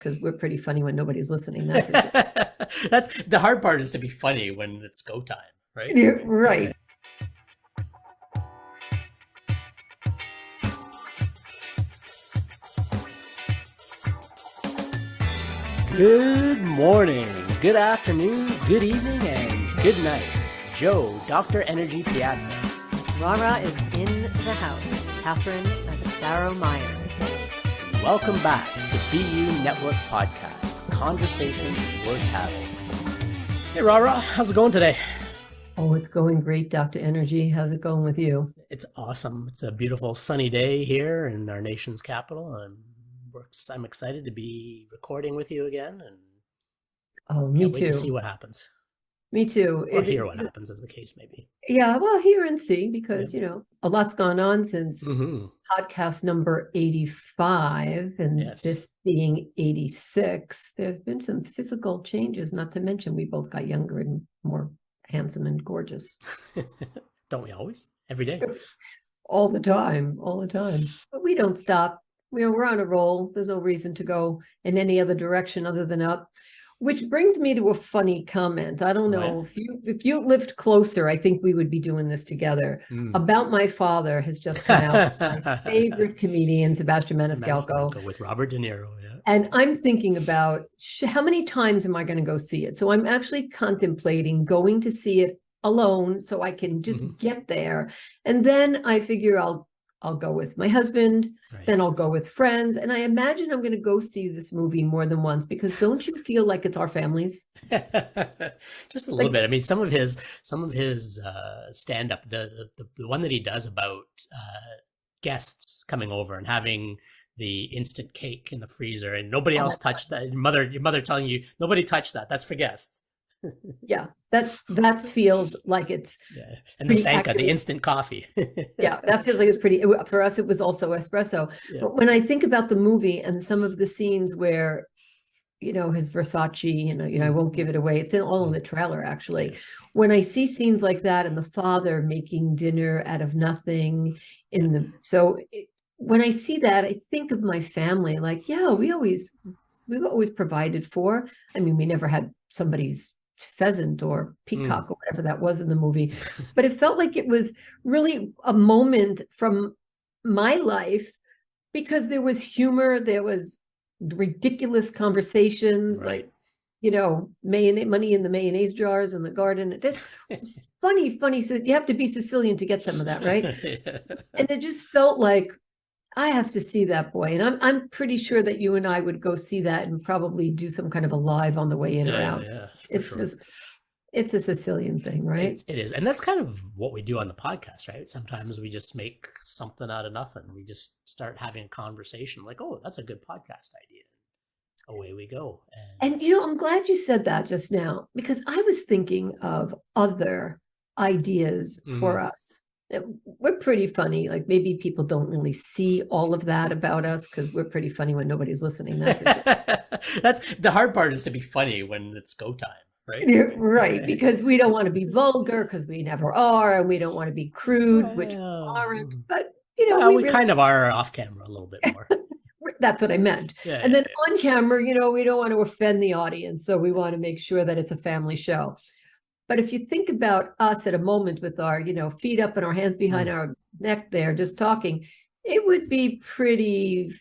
because we're pretty funny when nobody's listening. That's for sure. That's the hard part, is to be funny when it's go time, right? You're right. Good morning, good afternoon, good evening, and good night. Joe, Dr. Energy Piazza. Rara is in the house. Catherine Asaro Myers. Welcome back to BU Network Podcast, conversations worth having. Hey, Rara, how's it going today? Oh, it's going great, Dr. Energy. How's it going with you? It's awesome. It's a beautiful sunny day here in our nation's capital. I'm excited to be recording with you again, and me wait too. to see what happens. Me too. Or hear what happens, as the case may be. Yeah, well, hear and see, because, a lot's gone on since podcast number 85, and this being 86. There's been some physical changes, not to mention we both got younger and more handsome and gorgeous. Don't we always? Every day? All the time. But we don't stop. We're on a roll. There's no reason to go in any other direction other than up. Which brings me to a funny comment. I don't know if you lived closer, I think we would be doing this together. About My Father has just come out. My favorite comedian, Sebastian Maniscalco, with Robert De Niro. Yeah. And I'm thinking about how many times am I going to go see it? So I'm actually contemplating going to see it alone so I can just get there. And then I figure I'll go with my husband, then I'll go with friends. And I imagine I'm going to go see this movie more than once, because don't you feel like it's our families? Just a little bit. I mean, some of his stand-up, the one that he does about guests coming over and having the instant cake in the freezer and nobody else touched that. Your mother telling you, nobody touched that. That's for guests. Yeah, that feels like it's and the Sanka, the instant coffee. Yeah, that feels like it's pretty. For us, it was also espresso. Yeah. But when I think about the movie and some of the scenes where, his Versace, I won't give it away. It's all in the trailer, actually. Yeah. When I see scenes like that, and the father making dinner out of nothing when I see that, I think of my family. Like, we've always provided for. I mean, we never had somebody's pheasant or peacock or whatever that was in the movie, but it felt like it was really a moment from my life, because there was humor, there was ridiculous conversations, like money in the mayonnaise jars in the garden. It just funny. So you have to be Sicilian to get some of that, right? And it just felt like, I have to see that, boy. And I'm pretty sure that you and I would go see that and probably do some kind of a live on the way in or out. Yeah, it's it's a Sicilian thing, right? It is. And that's kind of what we do on the podcast, right? Sometimes we just make something out of nothing. We just start having a conversation like, oh, that's a good podcast idea. Away we go. And I'm glad you said that just now, because I was thinking of other ideas for us. We're pretty funny. Like, maybe people don't really see all of that about us because we're pretty funny when nobody's listening. That's the hard part, is to be funny when it's go time, right? Right, because we don't want to be vulgar, because we never are, and we don't want to be crude, which we aren't. But we really kind of are off camera a little bit more. That's what I meant. And then on camera, we don't want to offend the audience, so we want to make sure that it's a family show. But if you think about us at a moment with our, feet up and our hands behind our neck there, just talking, it would be pretty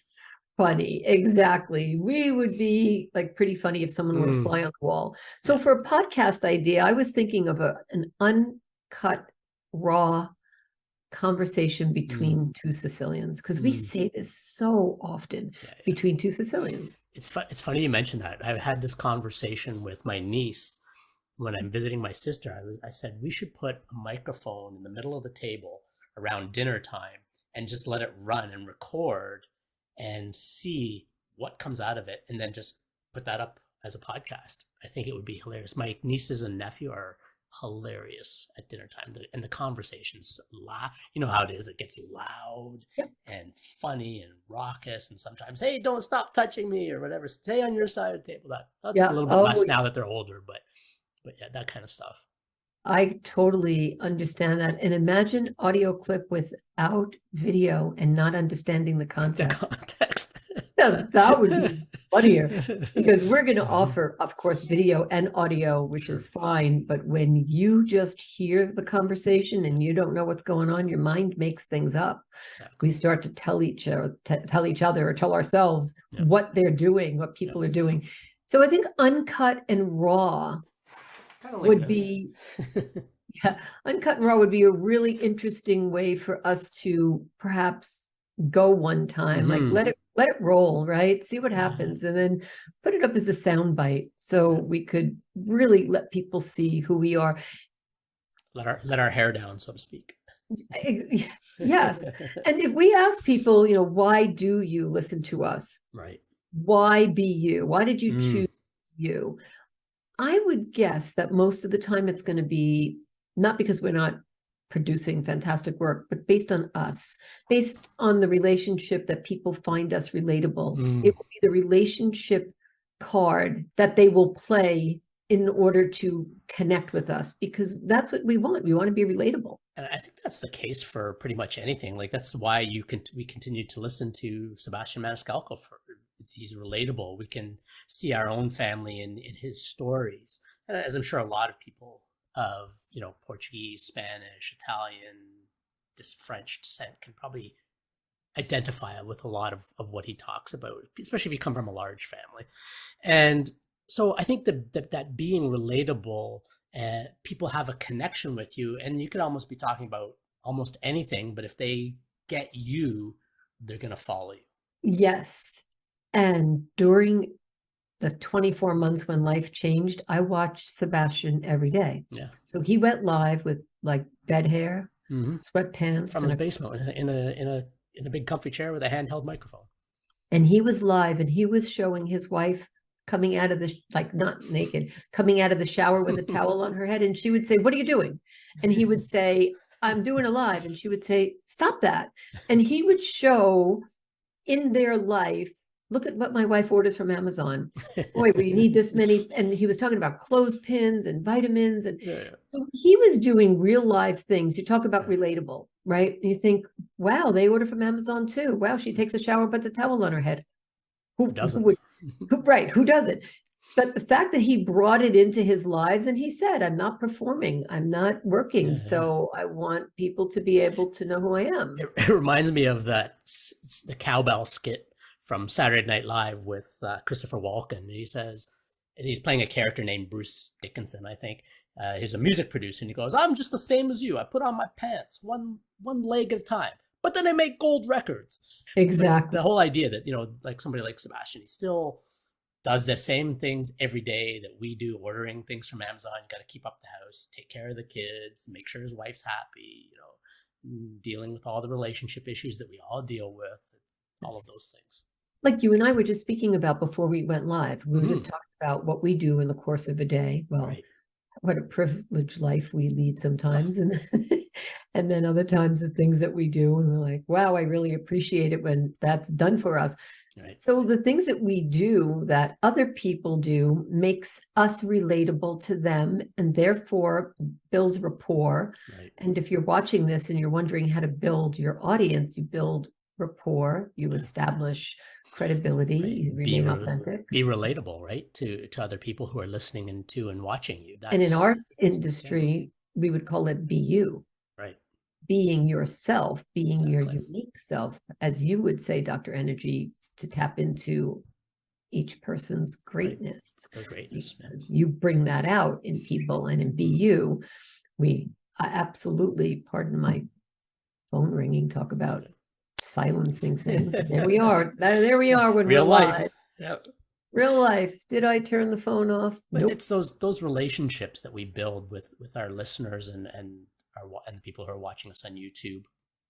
funny. Exactly. We would be like pretty funny if someone were to fly on the wall. So for a podcast idea, I was thinking of an uncut, raw conversation between two Sicilians, because we say this so often between two Sicilians. It's funny you mentioned that. I had this conversation with my niece when I'm visiting my sister. I said, we should put a microphone in the middle of the table around dinner time and just let it run and record and see what comes out of it, and then just put that up as a podcast. I think it would be hilarious. My nieces and nephew are hilarious at dinner time, and the conversations you know how it is, it gets loud and funny and raucous, and sometimes, hey, don't stop touching me or whatever, stay on your side of the table. That's a little bit less now that they're older, but yeah, that kind of stuff. I totally understand that. And imagine audio clip without video and not understanding the context. That would be funnier, because we're going to offer, of course, video and audio, which is fine. But when you just hear the conversation and you don't know what's going on, your mind makes things up. Exactly. We start to tell each other or tell ourselves what they're doing, what people are doing. So I think uncut and raw would be, uncut and raw would be a really interesting way for us to perhaps go one time, like let it roll, right? See what happens, and then put it up as a sound bite, so we could really let people see who we are. Let our hair down, so to speak. Yes. And if we ask people, why do you listen to us? Right. Why be you? Why did you choose you? I would guess that most of the time it's going to be not because we're not producing fantastic work, but based on us, based on the relationship that people find us relatable. It will be the relationship card that they will play in order to connect with us, because that's what we want. We want to be relatable. And I think that's the case for pretty much anything. Like, that's why we continue to listen to Sebastian Maniscalco. He's relatable. We can see our own family in his stories. And as I'm sure a lot of people of, Portuguese, Spanish, Italian, French descent can probably identify with a lot of what he talks about, especially if you come from a large family. And so I think that being relatable, people have a connection with you, and you could almost be talking about almost anything, but if they get you, they're going to follow you. Yes. And during the 24 months when life changed, I watched Sebastian every day. Yeah. So he went live with like bed hair, sweatpants, from his basement in a big comfy chair with a handheld microphone. And he was live, and he was showing his wife coming out of the, like not naked, coming out of the shower with a towel on her head. And she would say, "What are you doing?" And he would say, "I'm doing a live." And she would say, "Stop that." And he would show in their life, "Look at what my wife orders from Amazon. Boy, we need this many." And he was talking about clothespins and vitamins. And so he was doing real life things. You talk about relatable, right? And you think, wow, they order from Amazon too. Wow, she takes a shower, puts a towel on her head. Who doesn't? Who doesn't? But the fact that he brought it into his lives, and he said, "I'm not performing, I'm not working, so I want people to be able to know who I am." It reminds me of the cowbell skit from Saturday Night Live with Christopher Walken. He says, and he's playing a character named Bruce Dickinson, I think. He's a music producer, and he goes, "I'm just the same as you. I put on my pants one leg at a time, but then I make gold records." Exactly. The whole idea that, like somebody like Sebastian, he still does the same things every day that we do, ordering things from Amazon. You got to keep up the house, take care of the kids, make sure his wife's happy, dealing with all the relationship issues that we all deal with, all of those things. Like you and I were just speaking about before we went live. We were just talking about what we do in the course of a day. Well, what a privileged life we lead sometimes. And and then other times the things that we do, and we're like, wow, I really appreciate it when that's done for us. Right. So the things that we do that other people do makes us relatable to them, and therefore builds rapport. Right. And if you're watching this and you're wondering how to build your audience, you build rapport, you establish credibility, you remain authentic. Be relatable, right? To other people who are listening and watching you. And in our industry, we would call it be you. Right. Being yourself, being your unique self, as you would say, Dr. Energy, to tap into each person's greatness. Their greatness. You bring that out in people, and in be you, I absolutely, pardon my phone ringing, talk about silencing things. There we are. There we are when real we're life. live. Yep. Real life. Did I turn the phone off? But Nope. It's those relationships that we build with our listeners and the people who are watching us on YouTube.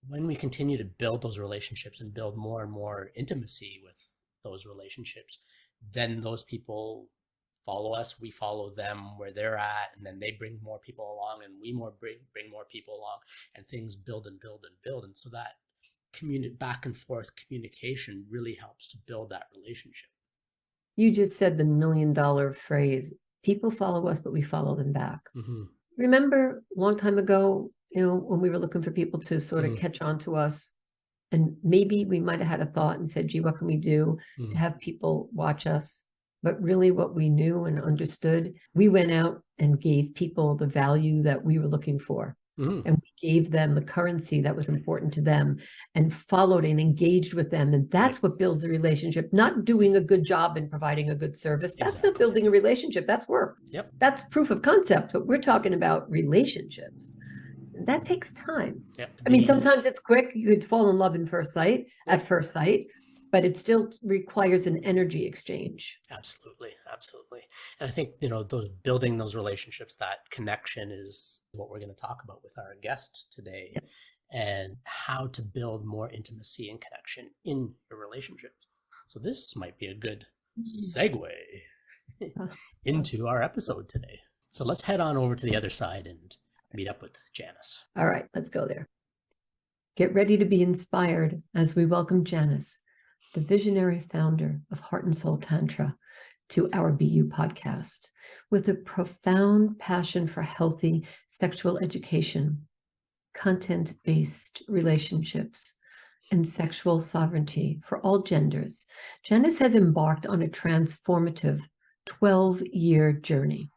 When we continue to build those relationships and build more and more intimacy with those relationships, then those people follow us, we follow them where they're at, and then they bring more people along, and we bring more people along, and things build and build and build. And so that back and forth communication really helps to build that relationship. You just said the $1 million phrase, people follow us, but we follow them back. Remember a long time ago, when we were looking for people to sort of catch on to us, And maybe we might have had a thought and said, gee, what can we do to have people watch us? But really what we knew and understood, we went out and gave people the value that we were looking for. And we gave them the currency that was important to them and followed and engaged with them. And that's what builds the relationship, not doing a good job and providing a good service. That's not building a relationship. That's work. Yep. That's proof of concept. But we're talking about relationships. That takes time. Yep. I mean, sometimes it's quick. You could fall in love at first sight, but it still requires an energy exchange. Absolutely. And I think, those building those relationships, that connection is what we're going to talk about with our guest today. Yes. And how to build more intimacy and connection in your relationships. So this might be a good segue into our episode today. So let's head on over to the other side and meet up with Janice. All right, let's go there. Get ready to be inspired as we welcome Janice, the visionary founder of Heart and Soul Tantra, to our BU podcast. With a profound passion for healthy sexual education, content-based relationships, and sexual sovereignty for all genders, Janice has embarked on a transformative 12-year journey.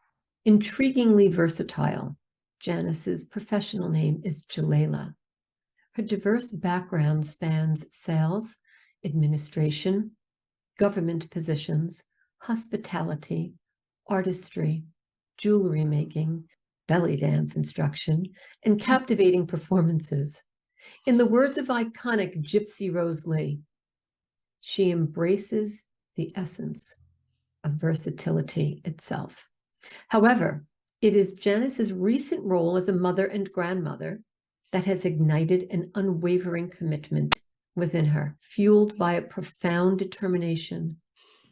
Intriguingly versatile, Janice's professional name is Jaylala. Her diverse background spans sales, administration, government positions, hospitality, artistry, jewelry making, belly dance instruction, and captivating performances. In the words of iconic Gypsy Rose Lee, she embraces the essence of versatility itself. However, it is Janice's recent role as a mother and grandmother that has ignited an unwavering commitment within her, fueled by a profound determination.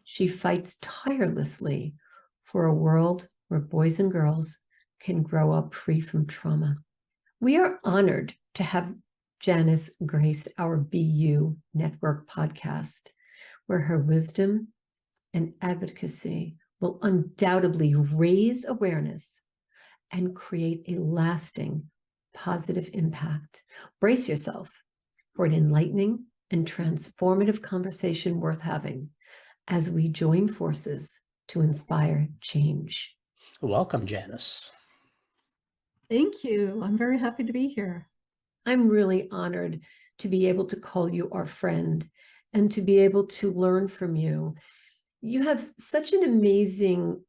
She fights tirelessly for a world where boys and girls can grow up free from trauma. We are honored to have Janice grace our BU Network podcast, where her wisdom and advocacy will undoubtedly raise awareness and create a lasting positive impact. Brace yourself for an enlightening and transformative conversation worth having as we join forces to inspire change. Welcome, Janice. Thank you. I'm very happy to be here. I'm really honored to be able to call you our friend and to be able to learn from you. You have such an amazing,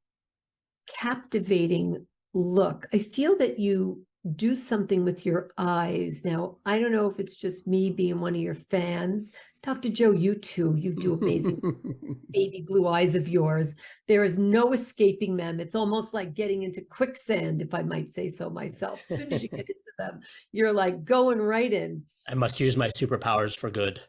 captivating look. I feel that you do something with your eyes. Now, I don't know if it's just me being one of your fans. Dr. Joe, you too, you do amazing baby blue eyes of yours. There is no escaping them. It's almost like getting into quicksand, if I might say so myself. As soon as you get into them, you're like going right in. I must use my superpowers for good.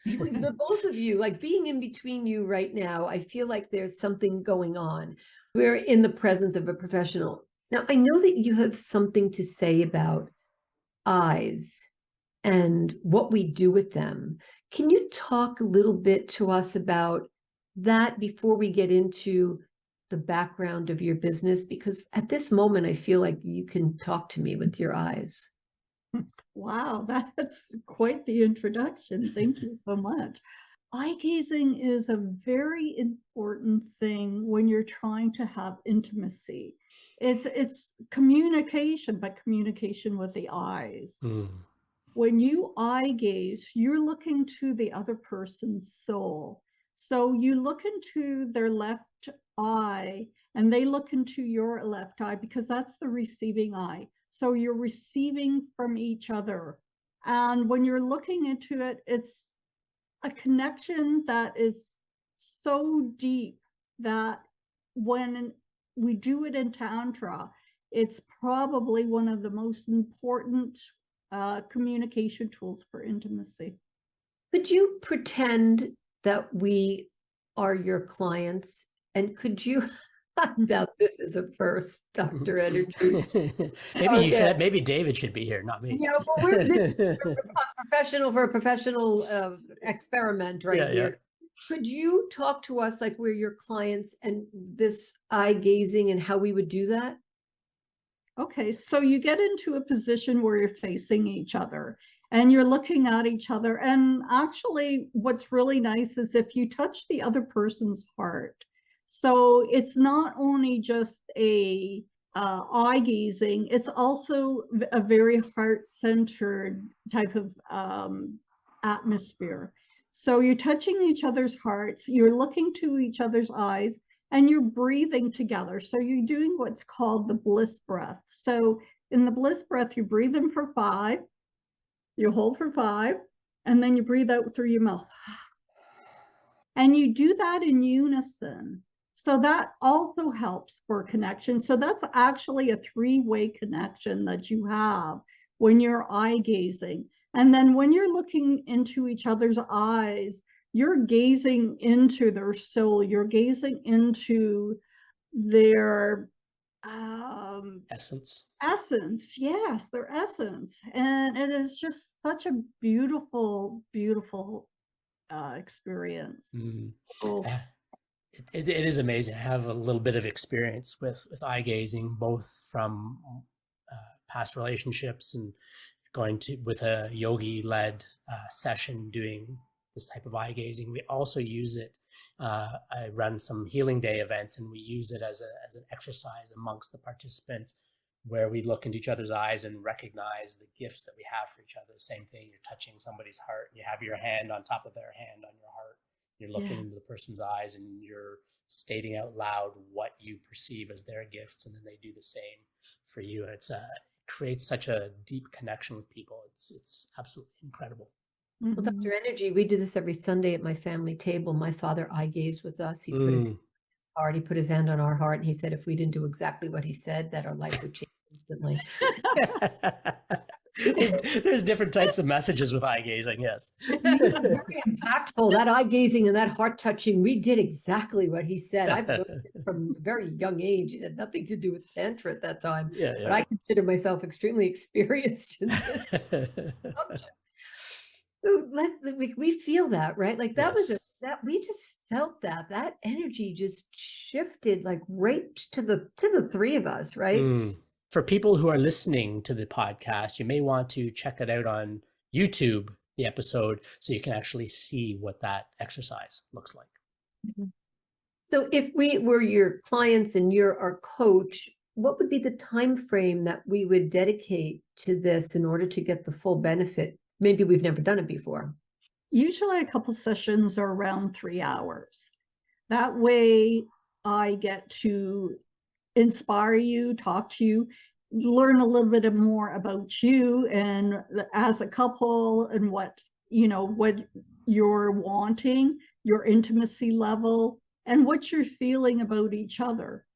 The both of you, like being in between you right now, I feel like there's something going on. We're in the presence of a professional. Now, I know that you have something to say about eyes and what we do with them. Can you talk a little bit to us about that before we get into the background of your business? Because at this moment, I feel like you can talk to me with your eyes. Wow, that's quite the introduction. Thank you so much. Eye gazing is a very important thing when you're trying to have intimacy. It's communication, but communication with the eyes. When you eye gaze, you're looking to the other person's soul. So you look into their left eye and they look into your left eye because that's the receiving eye. So you're receiving from each other. And when you're looking into it, it's a connection that is so deep that when we do it in Tantra, it's probably one of the most important communication tools for intimacy. Could you pretend that we are your clients? And could you, now this is a first, Dr. Energy. Maybe you should, maybe David should be here, not me. Yeah, but we're this is a professional experiment right here. Could you talk to us like we're your clients and this eye gazing and how we would do that? Okay, so you get into a position where you're facing each other and you're looking at each other. And actually, what's really nice is if you touch the other person's heart. So it's not only just a eye gazing, it's also a very heart-centered type of atmosphere. So you're touching each other's hearts, you're looking to each other's eyes, and you're breathing together. So you're doing what's called the bliss breath. So in the bliss breath, you breathe in for 5, you hold for 5, and then you breathe out through your mouth. And you do that in unison. So that also helps for connection. So that's actually a 3-way connection that you have when you're eye gazing. And then when you're looking into each other's eyes, you're gazing into their soul, you're gazing into their Essence. Yes, their essence. And it is just such a beautiful, beautiful experience. Oh. It is amazing. I have a little bit of experience with eye gazing, both from past relationships and going to with a yogi led session doing this type of eye gazing. We also use it. I run some healing day events, and we use it as an exercise amongst the participants, where we look into each other's eyes and recognize the gifts that we have for each other. Same thing, you're touching somebody's heart, and you have your hand on top of their hand on your heart. You're looking into the person's eyes, and you're stating out loud what you perceive as their gifts, and then they do the same for you. And it creates such a deep connection with people. It's absolutely incredible. Well, Dr. Energy, we did this every Sunday at my family table. My father eye gazed with us. He put his hand on his heart, he put his hand on our heart, and he said if we didn't do exactly what he said, that our life would change instantly. There's different types of messages with eye gazing, yes. Very impactful, that eye gazing and that heart touching. We did exactly what he said. I've learned this from a very young age. It had nothing to do with Tantra at that time, but I consider myself extremely experienced in this subject. So we feel that, right? Like that was that we just felt that energy just shifted like right to the 3 of us, right? For people who are listening to the podcast, you may want to check it out on YouTube, the episode, so you can actually see what that exercise looks like. So if we were your clients and you're our coach, what would be the time frame that we would dedicate to this in order to get the full benefit? Maybe we've never done it before. Usually a couple sessions are around 3 hours. That way I get to inspire you, talk to you, learn a little bit more about you and as a couple and what you're wanting, your intimacy level, and what you're feeling about each other.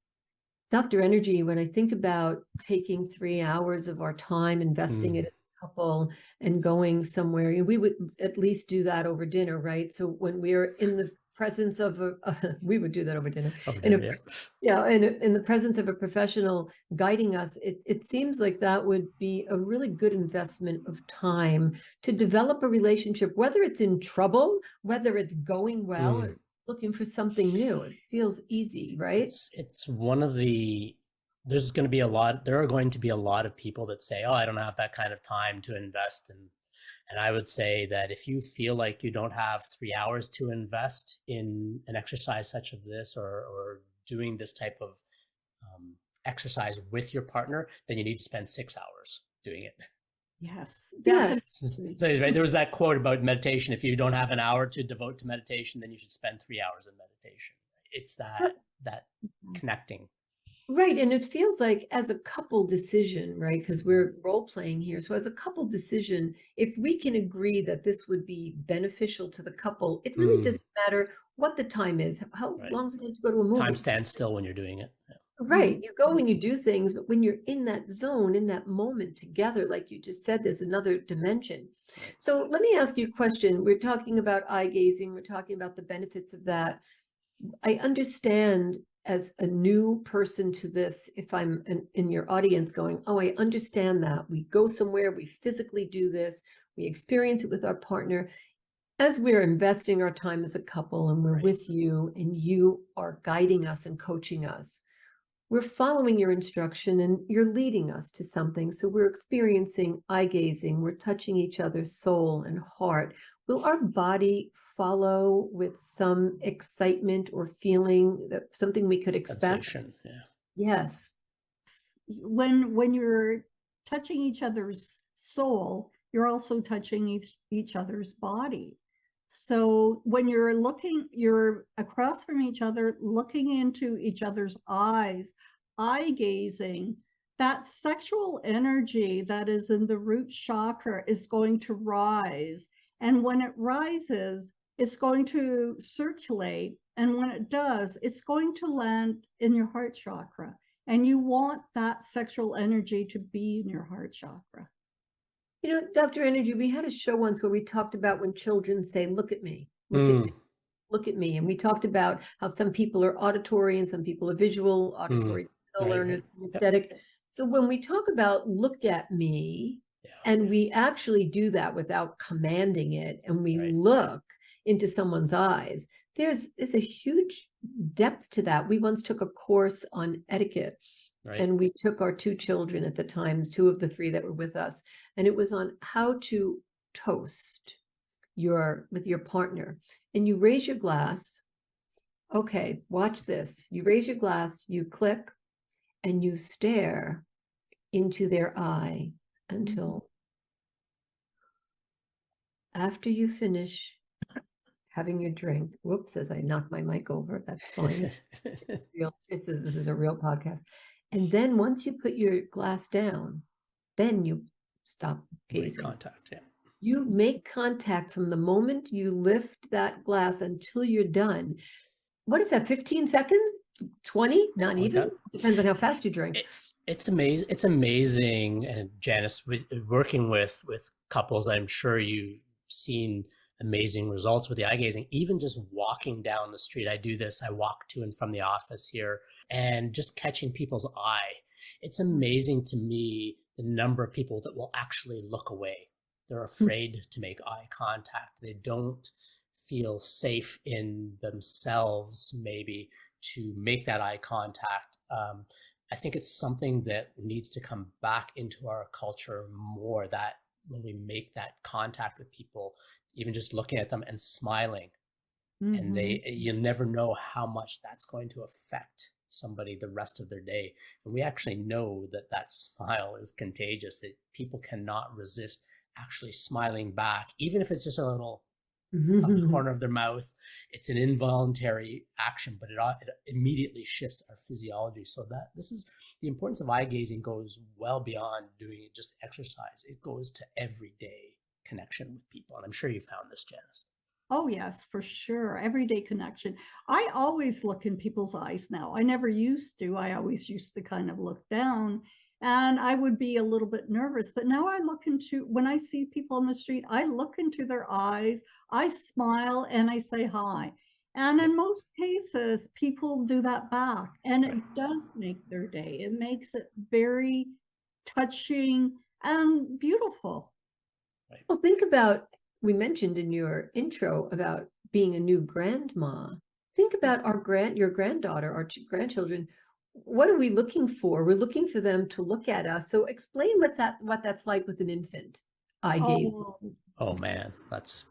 Dr. Energy, when I think about taking 3 hours of our time, investing it as a couple and going somewhere, we would at least do that over dinner, right? So when we're in the presence of we would do that over dinner. In the presence of a professional guiding us, it seems like that would be a really good investment of time to develop a relationship, whether it's in trouble, whether it's going well, or looking for something new. It feels easy, right? It's one of the, there are going to be a lot of people that say, oh, I don't have that kind of time to invest in. And I would say that if you feel like you don't have 3 hours to invest in an exercise such as this, or doing this type of exercise with your partner, then you need to spend 6 hours doing it. Yes. There was that quote about meditation. If you don't have an hour to devote to meditation, then you should spend 3 hours in meditation. It's that connecting. Right. And it feels like as a couple decision, right? Because we're role playing here. So as a couple decision, if we can agree that this would be beneficial to the couple, it really doesn't matter what the time is. How long does it take to go to a movie? Time stands still when you're doing it. Yeah. Right. You go and you do things, but when you're in that zone, in that moment together, like you just said, there's another dimension. So let me ask you a question. We're talking about eye gazing. We're talking about the benefits of that. I understand as a new person to this, if I'm in your audience going, oh, I understand that. We go somewhere, we physically do this, we experience it with our partner. As we're investing our time as a couple and we're with you and you are guiding us and coaching us, we're following your instruction and you're leading us to something. So we're experiencing eye gazing, we're touching each other's soul and heart. Will our body follow with some excitement or feeling, that something we could expect? Sensation, yeah. Yes. When you're touching each other's soul, you're also touching each other's body. So when you're across from each other, looking into each other's eyes, eye gazing, that sexual energy that is in the root chakra is going to rise. And when it rises, it's going to circulate. And when it does, it's going to land in your heart chakra. And you want that sexual energy to be in your heart chakra. You know, Dr. Energy, we had a show once where we talked about when children say, look at me, look at me, look at me. And we talked about how some people are auditory and some people are visual, auditory learners, aesthetic. Yep. So when we talk about look at me, and we actually do that without commanding it, and we look into someone's eyes, there's a huge depth to that. We once took a course on etiquette. And we took our 2 children at the time, 2 of the 3 that were with us, and it was on how to toast with your partner. And you raise your glass. Okay, watch this. You raise your glass, you click, and you stare into their eye until after you finish having your drink. Whoops, as I knocked my mic over, that's fine. This is a real podcast. And then once you put your glass down, then you stop gazing. Make contact, yeah. You make contact from the moment you lift that glass until you're done. What is that, 15 seconds? 20? Not even? Depends on how fast you drink. It's amazing. It's amazing. And Janice, working with couples, I'm sure you've seen amazing results with the eye gazing. Even just walking down the street, I do this. I walk to and from the office here, and just catching people's eye. It's amazing to me the number of people that will actually look away. They're afraid to make eye contact. They don't feel safe in themselves, maybe, to make that eye contact. I think it's something that needs to come back into our culture more, that when we make that contact with people, even just looking at them and smiling, and you'll never know how much that's going to affect somebody the rest of their day. And we actually know that that smile is contagious, that people cannot resist actually smiling back, even if it's just a little up the corner of their mouth. It's an involuntary action, but it immediately shifts our physiology. So that this is the importance of eye gazing goes well beyond doing just exercise. It goes to everyday connection with people. And I'm sure you found this, Janice. Oh, yes, for sure. Everyday connection. I always look in people's eyes now. I never used to. I always used to kind of look down, and I would be a little bit nervous. But now I look into, when I see people on the street, I look into their eyes, I smile, and I say hi. And in most cases, people do that back, and it does make their day. It makes it very touching and beautiful. Well, think about, we mentioned in your intro about being a new grandma. Think about your granddaughter, our grandchildren. What are we looking for? We're looking for them to look at us. So explain what that's like with an infant eye gaze. Oh man, that's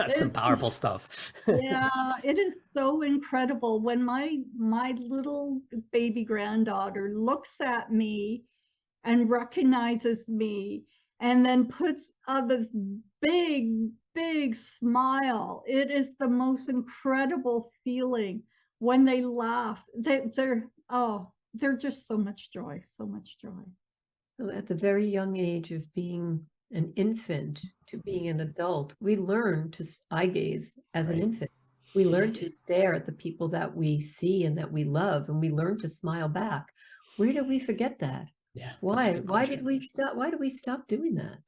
some powerful stuff. Yeah, it is so incredible when my little baby granddaughter looks at me and recognizes me and then puts on this big smile. It is the most incredible feeling when they laugh. They're just so much joy, so much joy. So at the very young age of being an infant to being an adult, we learn to eye gaze as an infant. We learn to stare at the people that we see and that we love, and we learn to smile back. Where did we forget that? Yeah. Why did we stop? Why did we stop doing that?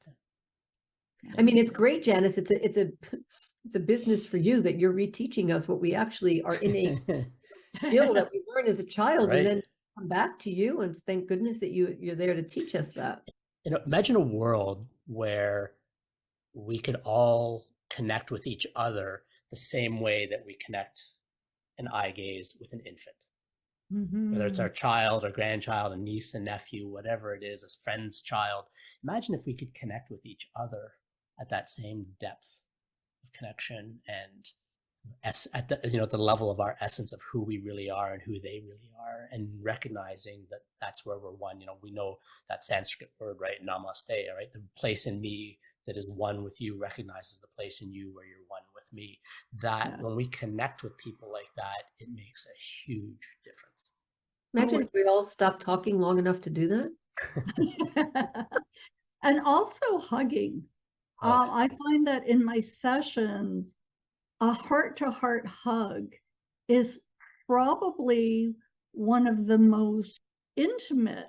I mean, it's great, Janice. It's a business for you that you're reteaching us what we actually are innate skill that we learned as a child, and then come back to you. And thank goodness that you're there to teach us that. Imagine a world where we could all connect with each other the same way that we connect an eye gaze with an infant. whether it's Mhm. our child or grandchild, a niece and nephew, whatever it is, a friend's child. Imagine if we could connect with each other at that same depth of connection and at the the level of our essence of who we really are and who they really are, and recognizing that that's where we're one. We know that Sanskrit word, right? Namaste, right? The place in me that is one with you recognizes the place in you where you're one with me. That Yeah. when we connect with people like that, it makes a huge difference. Oh, Imagine if we all stopped talking long enough to do that. and also hugging. Oh, I find that in my sessions, a heart to heart hug is probably one of the most intimate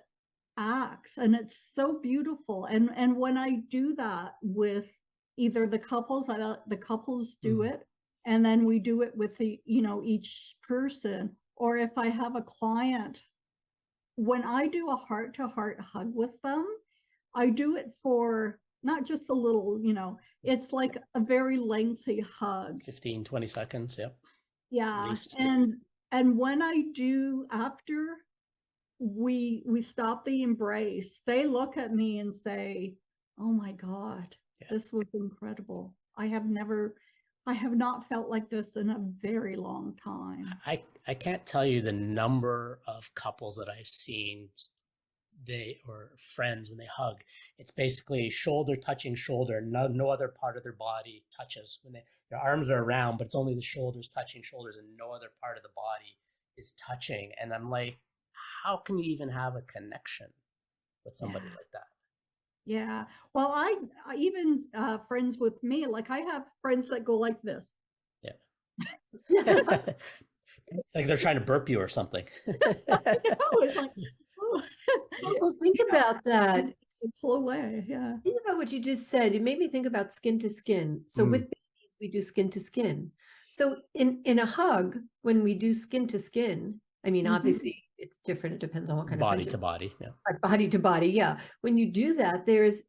acts, and it's so beautiful. And when I do that with either the couples, the couples do mm. it, and then we do it with each person, or if I have a client, when I do a heart to heart hug with them, I do it for not just a little, it's like a very lengthy hug. 15, 20 seconds. Yep. At Yeah. least. And when I do, after we stop the embrace, they look at me and say, "Oh my God, Yeah. this was incredible. I have not felt like this in a very long time." I can't tell you the number of couples that I've seen, or friends, when they hug, it's basically shoulder touching shoulder. No other part of their body touches. When their arms are around, but it's only the shoulders touching shoulders, and no other part of the body is touching. And I'm like, how can you even have a connection with somebody Yeah. like that? Yeah. Well, I even friends with me, like I have friends that go like this. Yeah. Like they're trying to burp you or something. It's like, oh, Well, think about that. pull away. Yeah. Think about what you just said. It made me think about skin to skin. So with Mm. babies, we do skin to skin. So in a hug, when we do skin to skin, I mean, Mhm. obviously it's different. It depends on what kind of Body friendship. to body. Yeah. Body to body, yeah. When you do that, there's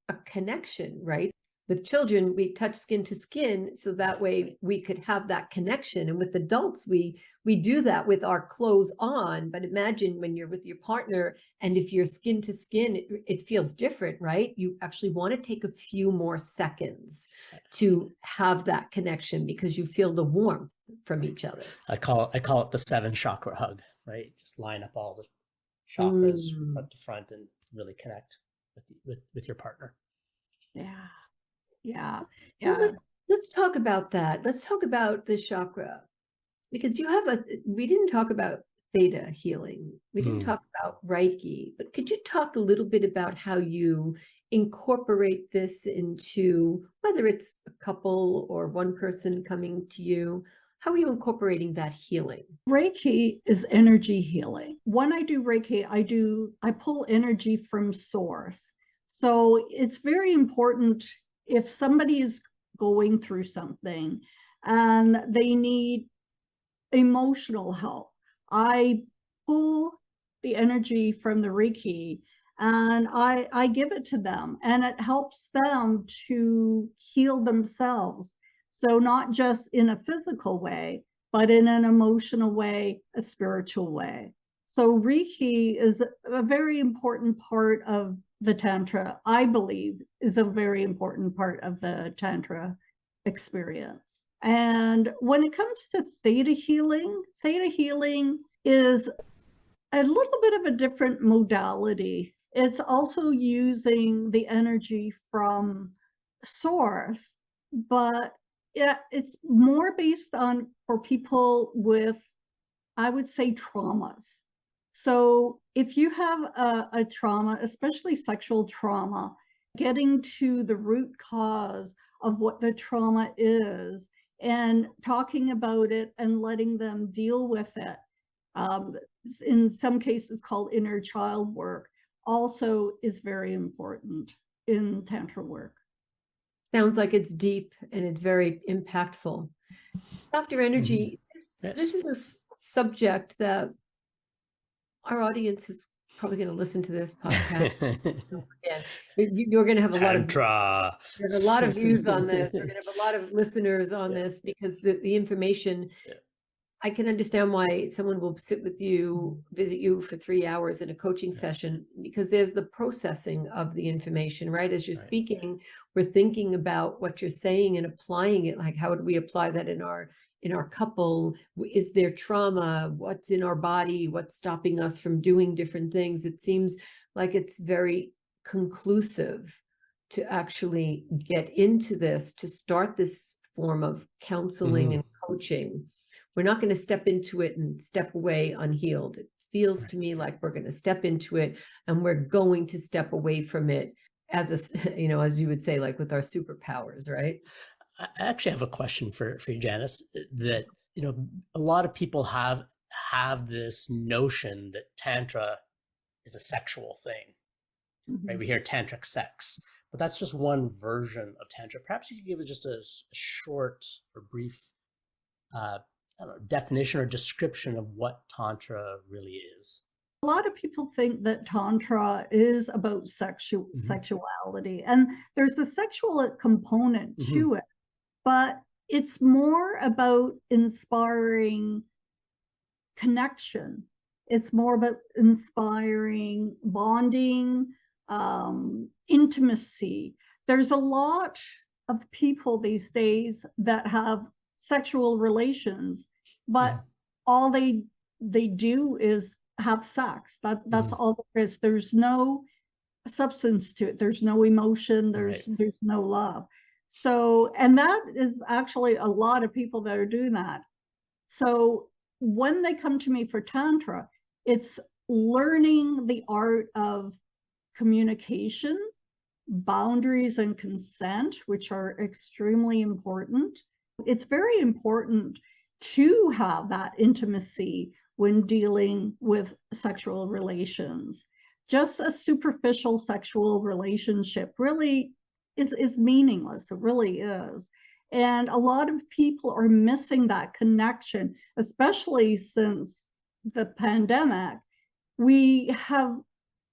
a connection, right? With children, we touch skin to skin, so that way we could have that connection. And with adults, we do that with our clothes on. But imagine when you're with your partner, and if you're skin to skin, it feels different, right? You actually want to take a few more seconds to have that connection because you feel the warmth from each other. I call it the 7 chakra hug, right? Just line up all the chakras front to front and really connect with your partner. Yeah. Yeah. So Yeah. let's talk about that. Let's talk about the chakra, because we didn't talk about theta healing. We didn't talk about Reiki, but could you talk a little bit about how you incorporate this into, whether it's a couple or one person coming to you, how are you incorporating that healing? Reiki is energy healing. When I do Reiki, I pull energy from source. So it's very important if somebody is going through something and they need emotional help. I pull the energy from the Reiki and I give it to them, and it helps them to heal themselves. So not just in a physical way, but in an emotional way, a spiritual way. So Reiki is a very important part of the Tantra, I believe, is a very important part of the Tantra experience. And when it comes to theta healing is a little bit of a different modality. It's also using the energy from source, but it's more based on for people with, I would say, traumas. So if you have a trauma, especially sexual trauma, getting to the root cause of what the trauma is and talking about it and letting them deal with it, um, in some cases called inner child work, also is very important in Tantra work. Sounds like it's deep and it's very impactful. Dr. Energy, this is a subject that our audience is probably going to listen to this podcast. Yeah, you're going to have a lot of views on this. We're going to have a lot of listeners on this because the information I can understand why someone will sit with you, visit you for 3 hours in a coaching session, because there's the processing of the information, right? As you're speaking, we're thinking about what you're saying and applying it. Like, how would we apply that in our couple? Is there trauma? What's in our body? What's stopping us from doing different things? It seems like it's very conclusive to actually get into this, to start this form of counseling and coaching. We're not going to step into it and step away unhealed. It feels to me like we're going to step into it and we're going to step away from it as as you would say, like with our superpowers, right? I actually have a question for you, Janice, that, a lot of people have this notion that Tantra is a sexual thing, right? We hear tantric sex, but that's just one version of Tantra. Perhaps you could give us just a short or brief definition or description of what Tantra really is. A lot of people think that Tantra is about sexuality, and there's a sexual component to it, but it's more about inspiring connection. It's more about inspiring bonding, intimacy. There's a lot of people these days that have sexual relations, but all they do is have sex. That's all there is. There's no substance to it. There's no emotion. There's no love. So, and that is actually a lot of people that are doing that. So when they come to me for Tantra, it's learning the art of communication, boundaries, and consent, which are extremely important. It's very important to have that intimacy when dealing with sexual relations. Just a superficial sexual relationship really is meaningless. It really is. And a lot of people are missing that connection, especially since the pandemic. We have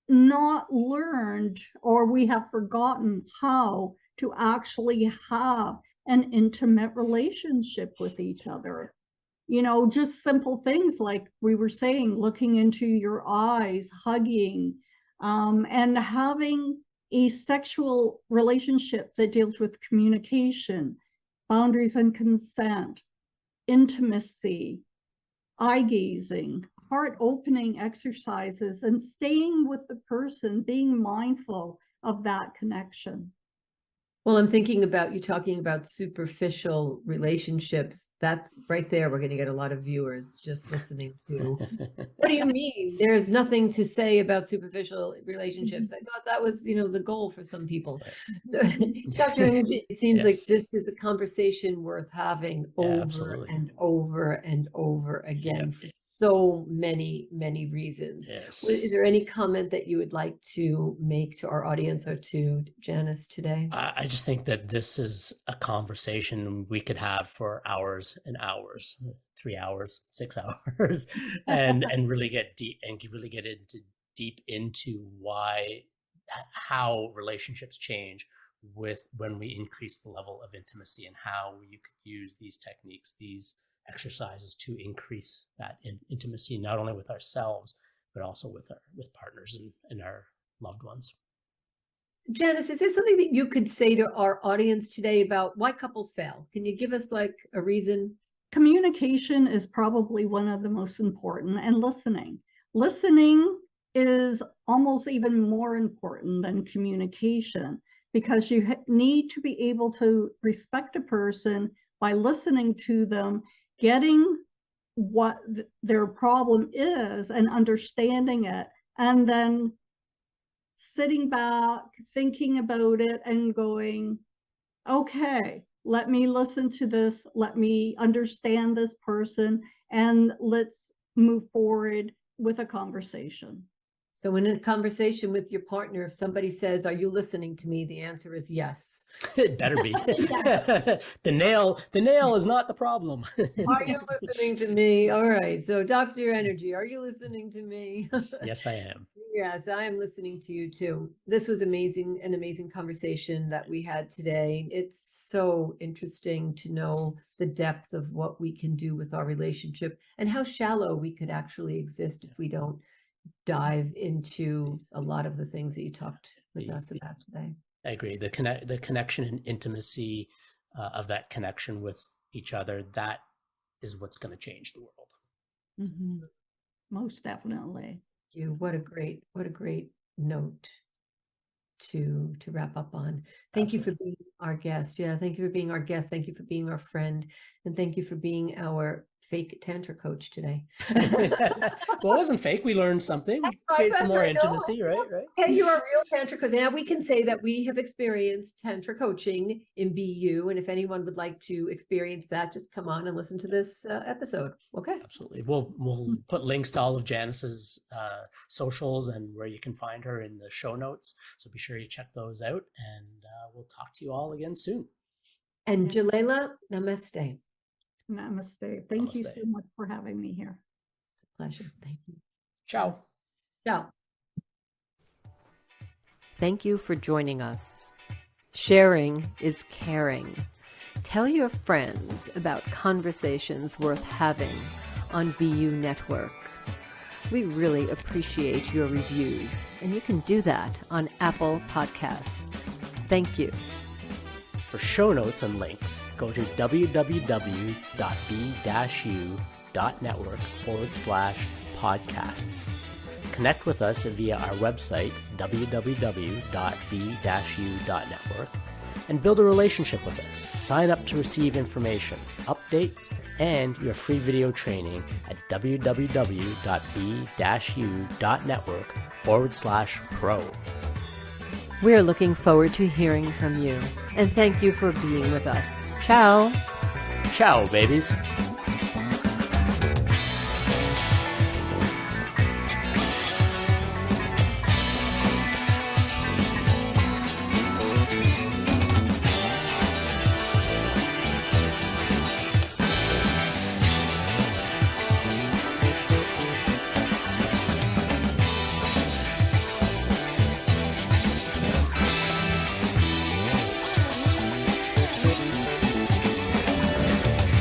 not learned, or we have forgotten how to actually have an intimate relationship with each other. Just simple things like we were saying, looking into your eyes, hugging, and having a sexual relationship that deals with communication, boundaries and consent, intimacy, eye gazing, heart opening exercises, and staying with the person, being mindful of that connection. Well, I'm thinking about you talking about superficial relationships. That's right there. We're going to get a lot of viewers just listening to. What do you mean? There's nothing to say about superficial relationships. I thought that was, the goal for some people. So, Dr. Energy, it seems like this is a conversation worth having over and over and over again for so many, many reasons. Yes. Is there any comment that you would like to make to our audience or to Janice today? I just think that this is a conversation we could have for hours and hours, 3 hours, 6 hours, and really get deep into how relationships change when we increase the level of intimacy, and how you could use these techniques, these exercises, to increase that intimacy, not only with ourselves, but also with partners and our loved ones. Janice, is there something that you could say to our audience today about why couples fail? Can you give us like a reason? Communication is probably one of the most important, and listening. Listening is almost even more important than communication, because you need to be able to respect a person by listening to them, getting what their problem is and understanding it, and then sitting back, thinking about it and going, okay, let me listen to this, let me understand this person, and let's move forward with a conversation. So in a conversation with your partner, if somebody says, "Are you listening to me?" the answer is yes. It better be. The nail is not the problem. Are you listening to me? All right. So Dr. Energy, are you listening to me? Yes, I am. Yes, I am listening to you too. This was amazing, an amazing conversation that we had today. It's so interesting to know the depth of what we can do with our relationship and how shallow we could actually exist if we don't dive into a lot of the things that you talked with us about today. I agree. The connection and intimacy of that connection with each other, that is what's going to change the world. Mm-hmm. Most definitely. What a great note to wrap up on. Thank you for being our guest. Yeah, thank you for being our guest. Thank you for being our friend. And thank you for being our fake Tantra coach today. Well, it wasn't fake. We learned something. We created some more intimacy, right? Okay, you're a real Tantra coach. Now we can say that we have experienced Tantra coaching in BU. And if anyone would like to experience that, just come on and listen to this episode. Okay. Absolutely. We'll put links to all of Janice's socials and where you can find her in the show notes. So be sure you check those out, and we'll talk to you all again soon. And Jaylala, namaste. Namaste. Thank you so much for having me here. It's a pleasure. Thank you. Ciao. Ciao. Thank you for joining us. Sharing is caring. Tell your friends about conversations worth having on BU Network. We really appreciate your reviews, and you can do that on Apple Podcasts. Thank you. For show notes and links, go to www.b-u.network/podcasts. Connect with us via our website, www.b-u.network, and build a relationship with us. Sign up to receive information, updates, and your free video training at www.b-u.network/pro. We're looking forward to hearing from you, and thank you for being with us. Ciao. Ciao, babies.